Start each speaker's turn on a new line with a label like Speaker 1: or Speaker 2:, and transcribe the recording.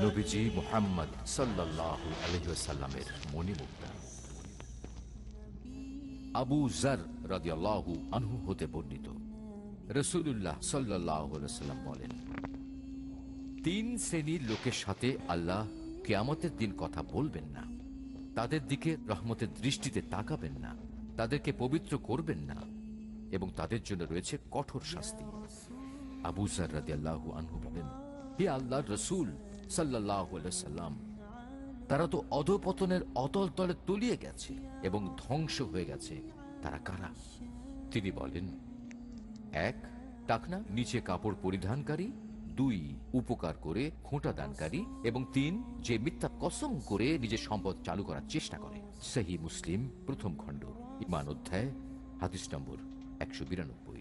Speaker 1: নবীজি মুহাম্মদ সাল্লাল্লাহু আলাইহি ওয়াসাল্লামের মণিমুক্তা। আবু যর রাদিয়াল্লাহু আনহু হতে বর্ণিত, রাসূলুল্লাহ সাল্লাল্লাহু আলাইহি ওয়াসাল্লাম বলেন, তিন শ্রেণীর লোকের সাথে আল্লাহ কিয়ামতের দিন কথা বলবেন না। তাদের দিকে রহমতের দৃষ্টিতে তাকাবেন না, তাদেরকে পবিত্র করবেন না, এবং তাদের জন্য রয়েছে কঠোর শাস্তি। আবু যর রাদিয়াল্লাহু আনহু বলেন, হে আল্লাহর রাসূল সাল্লাল্লাহু আলাইহি ওয়াসাল্লাম, তারা তো অধঃপতনের অতল তলে তলিয়ে গেছে এবং ধ্বংস হয়ে গেছে। তারা কারা? তিনি বলেন, এক, টাকনা নিচে কাপড় পরিধানকারী; দুই, উপকার করে খোঁটা দানকারী; এবং তিন, যে মিথ্যা কসম করে নিজের সম্পদ চালু করার চেষ্টা করে। সহিহ মুসলিম প্রথম খণ্ড, ঈমান অধ্যায়, হাদিস নম্বর 192।